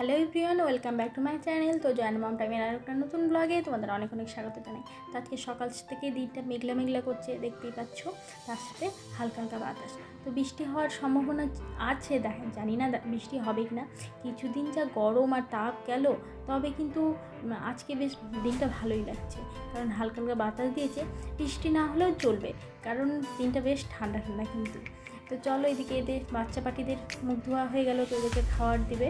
Hello everyone, welcome back to my channel. তো join মম টাইমের আর একটা নতুন ব্লগে তোমাদের অনেক অনেক স্বাগত জানাই। তো আজকে সকাল থেকে দিনটা মেঘলা মেঘলা করছে, দেখতেই পাচ্ছ, তার সাথে হালকা হালকা বাতাস। তো বৃষ্টি হওয়ার সম্ভাবনা আছে, দেখেন জানি না বৃষ্টি হবে কি না। কিছুদিন যা গরম আর তাপ গেল, তবে কিন্তু আজকে বেশ দিনটা ভালোই লাগছে, কারণ হালকা হালকা বাতাস দিয়েছে। বৃষ্টি না হলেও চলবে, কারণ দিনটা বেশ ঠান্ডা ঠান্ডা কিন্তু। তো চলো, এদিকে এদের বাচ্চা পাখিদের মুখ ধোয়া হয়ে গেল, তো ওদেরকে খাবার দিবে।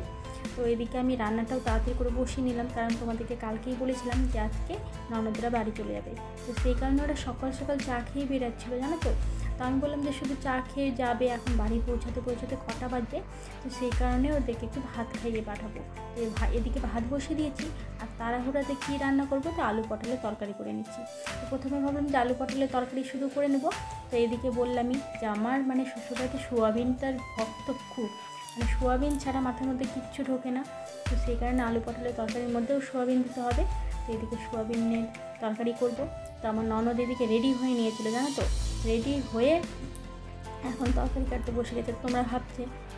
তো এদিকে আমি রান্নাটাও তাড়াতাড়ি করে বসিয়ে নিলাম, কারণ তোমাদেরকে কালকেই বলেছিলাম যে আজকে ননদরা বাড়ি চলে যাবে। তো সেই কারণে ওরা সকাল সকাল চা খেয়ে বেরাচ্ছিলো, জানো তো। তো আমি বললাম যে শুধু চা খেয়ে যাবে, এখন বাড়ি পৌঁছাতে পৌঁছাতে কটা বাজবে। তো সেই কারণে ওদেরকে একটু ভাত খাইয়ে পাঠাবো। তো এদিকে ভাত বসিয়ে দিয়েছি, আর তাড়াহুড়াতে কী রান্না করবো, তো আলু পটলের তরকারি করে নিচ্ছি। তো প্রথমে ভাবলাম যে আলু পটলের তরকারি শুধু করে নেব। তো এদিকে বললামই যে আমার শ্বশুরবাড়িতে সোয়াবিনটার ভক্ত খুব, সোয়াবিন ছাড়া মাথার মধ্যে কিচ্ছু ঢোকে না। তো সেই কারণে আলু পটলের তরকারির মধ্যেও সোয়াবিন দিতে হবে। তো এদিকে সোয়াবিনের তরকারি করব। তো আমার ননদ এদিকে রেডি হয়ে নিয়েছিল, জানো তো, রেডি হয়ে এখন তরকারি কাটতে বসে গেছে। তোমরা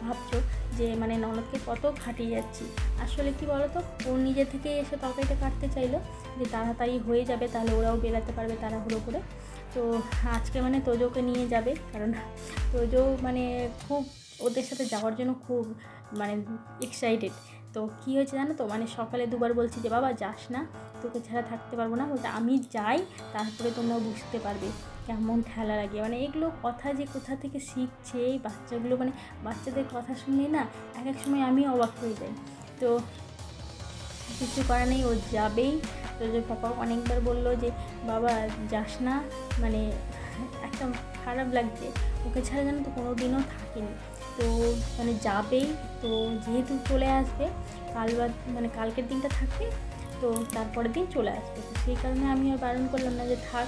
ভাবছো যে ননদকে কত খাটিয়ে যাচ্ছি। আসলে কি বলো তো, ও নিজে থেকে এসে তরকারিটা কাটতে চাইলো যে তাড়াতাড়ি হয়ে যাবে, তাহলে ওরাও বেরাতে পারবে তাড়াহুড়ো করে। তো আজকে তোজোকে নিয়ে যাবে, কারণ তোজো খুব ওদের সাথে যাওয়ার জন্য খুব এক্সাইটেড। তো কী হয়েছে জানো তো, সকালে দুবার বলছি যে বাবা যাস না, তোকে ছাড়া থাকতে পারবো না। বলতে আমি যাই, তারপরে তোমরা বুঝতে পারবে কেমন ঠেলা লাগে। এগুলো কথা যে কোথা থেকে শিখছে এই বাচ্চাগুলো, বাচ্চাদের কথা শুনে না এক এক সময় আমি অবাক হয়ে যাই। তো কিছু করার নেই, ও যাবেই। তো যে পাপা অনেকবার বললো যে বাবা যাস না, একটা খারাপ লাগছে, ওকে ছাড়া জানো তো কোনো দিনও থাকিনি। তো যাবেই। তো যেহেতু চলে আসবে কালকের দিনটা থাকবে, তো তারপরের দিন চলে আসবে। তো সেই কারণে আমি আর বারণ করলাম না যে থাক।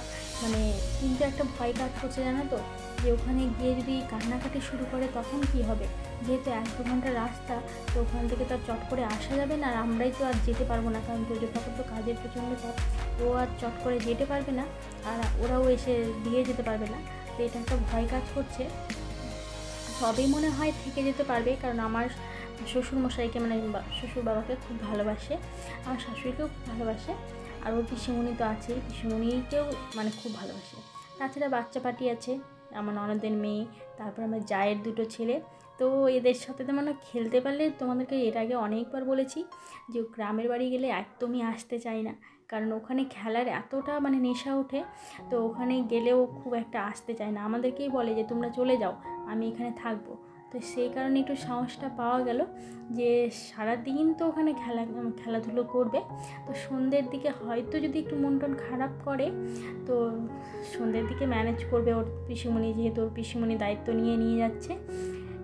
কিন্তু একটা ভয় কাজ করছে, জানো তো, যে ওখানে গিয়ে যদি কান্নাকাটি শুরু করে তখন কি হবে। যেহেতু 1-2 ঘন্টার রাস্তা, তো ওখান থেকে তো আর চট করে আসা যাবে না, আর আমরাই তো আর যেতে পারবো না, কারণ তোজো পাপা তো কাজের প্রচণ্ড চাপ, ও আর চট করে যেতে পারবে না, আর ওরাও এসে দিয়ে যেতে পারবে না। তো এটা একটা ভয় কাজ করছে। তবেই মনে হয় থেকে যেতে পারবে, কারণ আমার শ্বশুরমশাইকে শ্বশুর বাবাকে খুব ভালোবাসে, আমার শাশুড়িকেও খুব ভালোবাসে, আর ওর পিসিমণি তো আছেই, পিসিমণিকেও খুব ভালোবাসে। তাছাড়া বাচ্চা পাটি আছে, আমার ননদের মেয়ে, তারপর আমার জায়ের 2 ছেলে। তো এদের সাথে তো খেলতে পারলে, তোমাদেরকে এর আগে অনেকবার বলেছি যে গ্রামের বাড়ি গেলে একদমই আসতে চাই না, কারণ ওখানে খেলার এতটা নেশা ওঠে। তো ওখানে গেলেও খুব একটা আসতে চায় না, আমাদেরকেই বলে যে তোমরা চলে যাও, আমি এখানে থাকবো। তো সেই কারণে একটু সাহসটা পাওয়া গেল যে সারাদিন তো ওখানে খেলাধুলো করবে। তো সন্ধ্যের দিকে হয়তো যদি একটু মন টন খারাপ করে, তো সন্ধ্যের দিকে ম্যানেজ করবে ওর পিসিমণি, যেহেতু ওর পিসিমণি দায়িত্ব নিয়ে যাচ্ছে,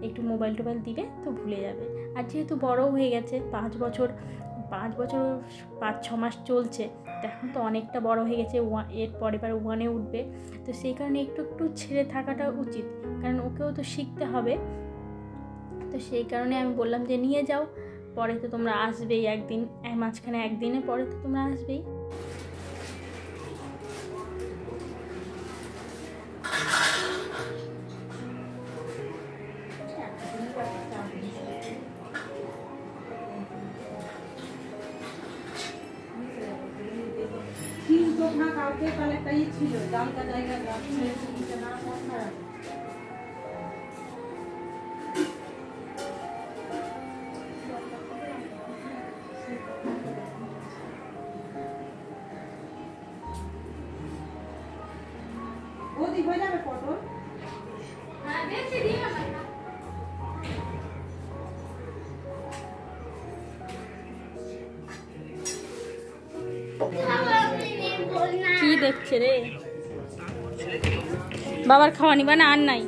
একটু মোবাইল টোবাইল দিবে তো ভুলে যাবে। আর যেহেতু বড়ও হয়ে গেছে, 5 বছর 5-6 মাস চলছে, এখন তো অনেকটা বড় হয়ে গেছে, এর পরে 1-এ উঠবে। তো সেই কারণে একটু ছেড়ে থাকাটা উচিত, কারণ ওকেও তো শিখতে হবে। তো সেই কারণে আমি বললাম যে নিয়ে যাও, পরে তো তোমরা আসবেই একদিন, মাঝখানে একদিনের পরে তো তোমরা আসবেই। কাউকে একটা ছিল জানতা জায়গা ওদি হয়ে যাবে পটল। হ্যাঁ বেশি দিও না। কি দেখছে রে, বাবার খাওয়া নিবা না? আর নাই,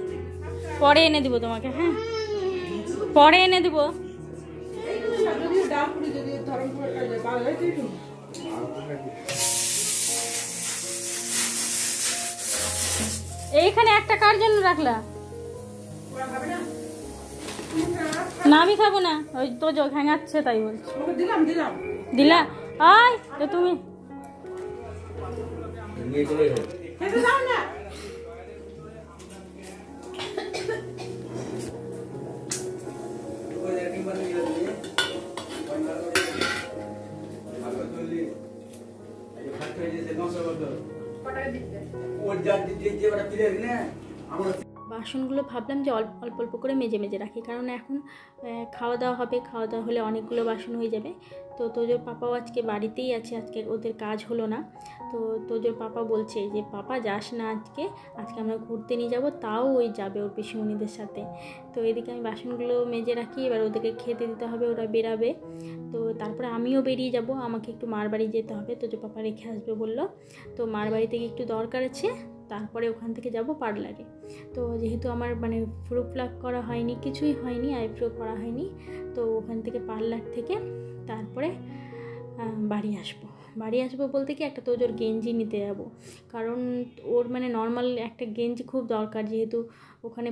পরে এনে দিব তোমাকে। হ্যাঁ, পরে এনে দিব। এইখানে একটা কার জন্য রাখলা? না আমি খাবো না, ওই তো যোগ হ্যাঙাচ্ছে তাই বলছি। দিলা আয় তো তুমি বাসনগুলো ভাবলাম যে অল্প অল্প অল্প করে মেজে মেজে রাখি, কারণ এখন খাওয়া দাওয়া হবে, খাওয়া দাওয়া হলে অনেকগুলো বাসন হয়ে যাবে। তো তোজোর পাপাও আজকে বাড়িতেই আছে, আজকে ওদের কাজ হলো না। তো তোজোর পাপা বলছে যে পাপা যাস না, আজকে আমরা ঘুরতে নিয়ে যাবো, তাও ওই যাবে ওর পিসিমণিদের সাথে। তো এদিকে আমি বাসনগুলো মেজে রাখি, এবার ওদেরকে খেতে দিতে হবে, ওরা বেরাবে। তো তারপরে আমিও বেরিয়ে যাব, আমাকে একটু মার বাড়ি যেতে হবে, তোজোর পাপা রেখে আসবে বললো। তো মার বাড়ি থেকে একটু দরকার আছে, তারপরে ওখান থেকে যাব পার্লারে। তো যেহেতু আমার মানে ফ্রু প্লাক করা হয়নি, কিছুই হয়নি, আইব্রো করা হয়নি, তো ওখান থেকে পার্লার থেকে তারপরে বাড়ি আসবো বলতে কি একটা তোজোর গেঞ্জি নিতে যাব, কারণ ওর মানে নর্মাল একটা গেঞ্জি খুব দরকার, যেহেতু ওখানে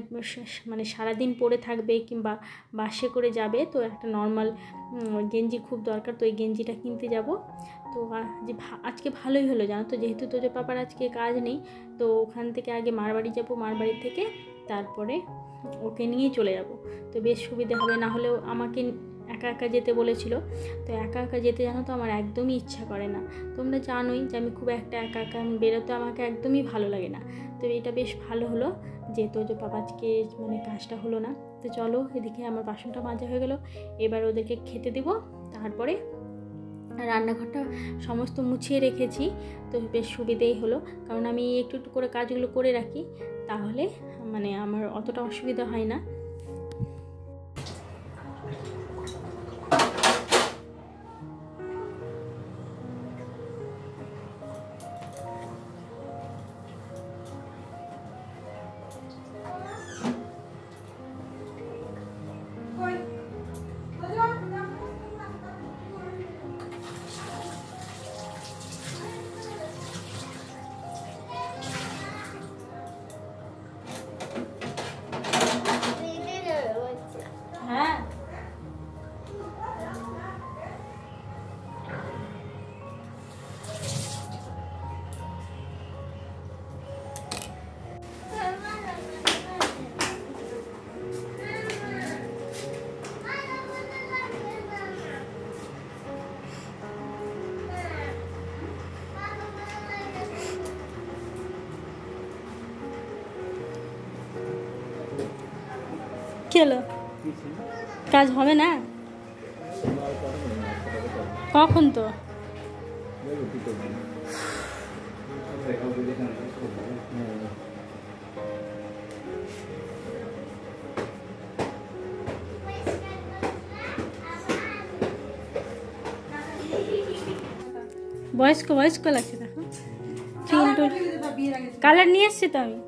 মানে সারাদিন পরে থাকবে কিংবা বাসে করে যাবে, তো একটা নর্মাল গেঞ্জি খুব দরকার। তো এই গেঞ্জিটা কিনতে যাব। তো আজকে ভালোই হলো জানো তো, যেহেতু তোজোর পাপার আজকে কাজ নেই, তো ওখান থেকে আগে মারবাড়ি যাব, মারবাড়ি থেকে তারপরে ওকে নিয়েই চলে যাব। তো বেশ সুবিধে হবে, না হলেও আমাকে একা একা যেতে বলেছিল। তো একা একা যেতে জানো তো আমার একদমই ইচ্ছা করে না, তোমরা জানোই যে আমি খুব একটা একা একা বেরোতে আমাকে একদমই ভালো লাগে না। তো এটা বেশ ভালো হলো যে তোজোর পাপা আজকে মানে কাজটা হলো না। তো চলো, এদিকে আমার বাসনটা মাজা হয়ে গেলো, এবার ওদেরকে খেতে দেবো। তারপরে রান্নাঘরটা সমস্ত মুছিয়ে রেখেছি, তো বেশ সুবিধেই হলো, কারণ আমি একটু একটু করে কাজগুলো করে রাখি, তাহলে মানে আমার অতটা অসুবিধা হয় না। হ্যাঁ, চলো, কাজ হবে না কখন? তো বয়স্ক লাগছে, দেখো চুল টুল কালার নিয়ে এসছি তো আমি।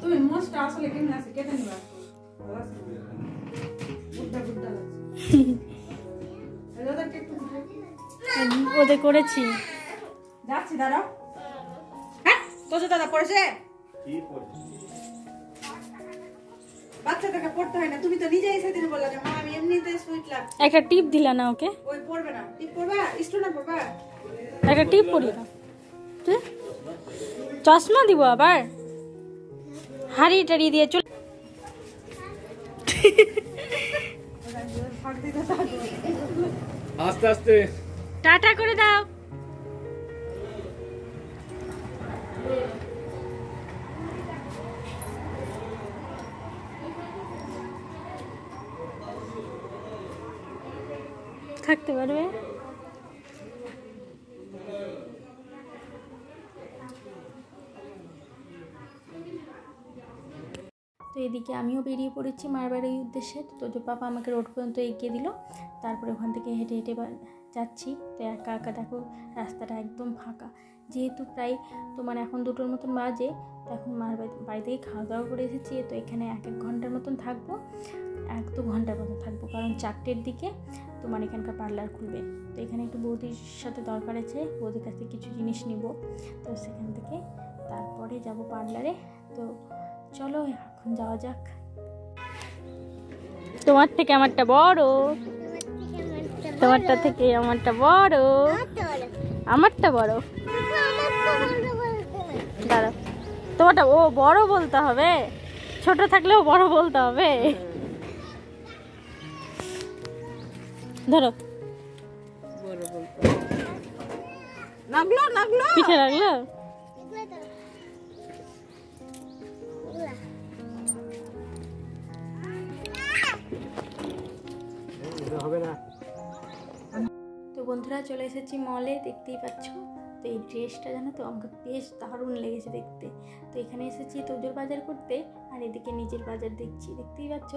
তুমি মোস্ট আসলে কেমন আছে কেটে নিবা ওদের করেছি, যাচ্ছি দাঁড়াও। হ্যাঁ তোজো দাদা পড়েছে, বাচ্চাটাকে পড়তে হয় না, তুমি তো নিজেই সেদিন বললা যে মা আমি এমনিতে সুইট লাগছে। একটা টিপ দিলা না ওকে? ওই পড়বে না, টিপ পড়বা, স্টোনা পড়বা, একটা টিপ পরি না, চশমা দিব আবার, হাড়ি টাড়ি দিয়ে চল। আস্তে আস্তে টাটা করে দাও। থাকতে পারবে? তো এদিকে আমিও বেরিয়ে পড়েছি মারবাড়ির উদ্দেশ্যে। তো তোজোর পাপা আমাকে রোড পর্যন্ত এগিয়ে দিল, তারপরে ওখান থেকে হেঁটে হেঁটে যাচ্ছি। তো একা একা দেখো রাস্তাটা একদম ফাঁকা, যেহেতু প্রায় তো মানে এখন 2টোর মতন বাজে, তো এখন মার বাড়ি থেকে খাওয়া দাওয়া করে এসেছি। তো এখানে 1-1 ঘন্টার মতন থাকবো, 1-2 ঘন্টার মতন থাকবো, কারণ 4টের দিকে তোমার এখানকার পার্লার খুলবে। তো এখানে একটু বৌদির সাথে দরকার আছে, বৌদির কাছ থেকে কিছু জিনিস নিব, তো সেখান থেকে তারপরে যাব পার্লারে। তো চলো এখন যাওয়া যাক। তোমার থেকে আমারটা বড়, তোমারটা থেকে আমারটা বড়, আমারটা বড়। দাঁড়াও, তোমারটা ও বড় বলতে হবে, ছোট থাকলেও বড় বলতে হবে। ধরো না নাগলো পিঠে রাখলো হবে না। তো বন্ধুরা চলে এসেছি মলে, দেখতেই পাচ্ছ। তো এই ড্রেসটা জানো তো আমাকে বেশ দারুণ লেগেছে দেখতে। তো এখানে এসেছি তোজোর বাজার করতে, আর এদিকে নিজের বাজার দেখছি, দেখতেই পাচ্ছ।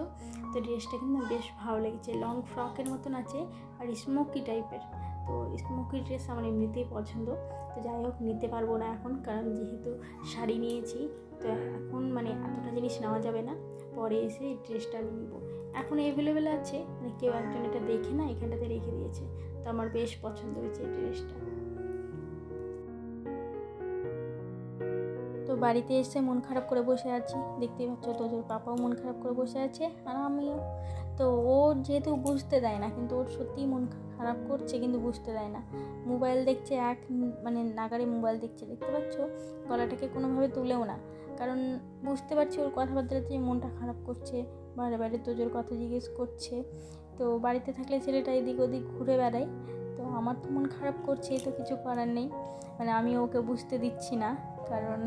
তো ড্রেসটা কিন্তু বেশ ভালো লেগেছে, লং ফ্রকের মতন আছে আর স্মোকি টাইপের। তো স্মোকি ড্রেস আমার এমনিতেই পছন্দ। তো যাই হোক, নিতে পারবো না এখন, কারণ যেহেতু শাড়ি নিয়েছি। তো এখন মানে এতটা জিনিস নেওয়া যাবে না, পরে এসে এই ড্রেসটা আমি নিব। এখন অ্যাভেলেবেল আছে, মানে কেউ একজন এটা দেখে না এখানটাতে রেখে দিয়েছে। তো আমার বেশ পছন্দ হয়েছে এই ড্রেসটা। তো বাড়িতে এসে মন খারাপ করে বসে আছি, দেখতেই পাচ্ছ। তোজোর পাপাও মন খারাপ করে বসে আছে, আর আমিও। তো ও যেহেতু বুঝতে দেয় না, কিন্তু ওর সত্যিই মন খারাপ করছে, কিন্তু বুঝতে দেয় না। মোবাইল দেখছে, মানে নাগারে মোবাইল দেখছে, দেখতে পাচ্ছ। গলাটাকে কোনোভাবে তুলেও না, কারণ বুঝতে পারছি ওর কথাবার্তাতে মনটা খারাপ করছে। বারে বারে তোজোর কথা জিজ্ঞেস করছে। তো বাড়িতে থাকলে ছেলেটা এদিক ওদিক ঘুরে বেড়ায়। তো আমার তো মন খারাপ করছে, তো কিছু করার নেই। মানে আমি ওকে বুঝতে দিচ্ছি না, কারণ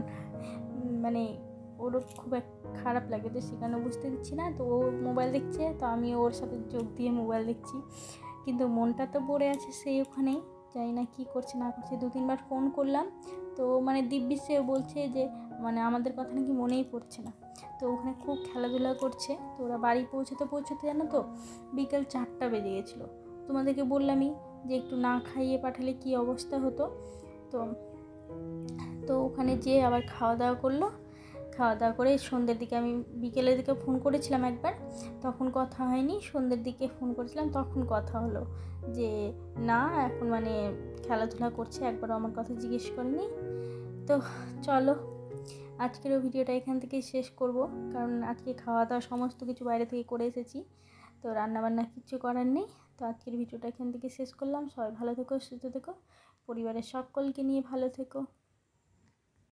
মানে ওরও খুব খারাপ লাগে, তো সেখানে বুঝতে দিচ্ছি না। তো ও মোবাইল দেখছে, তো আমি ওর সাথে যোগ দিয়ে মোবাইল দেখছি, কিন্তু মনটা তো পড়ে আছে সেই ওখানেই। জানি না কী করছে না করছে। 2-3বার ফোন করলাম, তো মানে দিব্যি সে বলছে যে মানে আমাদের কথা নাকি মনেই পড়ছে না। তো ওখানে খুব খেলাধুলা করছে। তো ওরা বাড়ি পৌঁছতে জানো তো বিকেল 4টা বেজে গেছিলো। তোমাদেরকে বললামই যে একটু না খাইয়ে পাঠালে কী অবস্থা হতো। তো ওখানে যেয়ে আবার খাওয়া দাওয়া করলো। খাওয়া দাওয়া করে সন্ধ্যের দিকে, আমি বিকেলের দিকে ফোন করেছিলাম একবার, তখন কথা হয়নি। সন্ধ্যের দিকে ফোন করেছিলাম, তখন কথা হলো যে না এখন মানে খেলাধুলা করছে, একবারও আমার কথা জিজ্ঞেস করেনি। তো চলো আজকের ভিডিওটা এখান থেকে শেষ করব, কারণ আজকে খাওয়া দাওয়া সমস্ত কিছু বাইরে থেকে করে এসেছি। তো রান্নাবান্না কিছু করার নেই। তো আজকের ভিডিওটা এখান থেকে শেষ করলাম। সবাই ভালো থেকো, সুস্থ থেকো, পরিবারের সকলকে নিয়ে ভালো থেকো।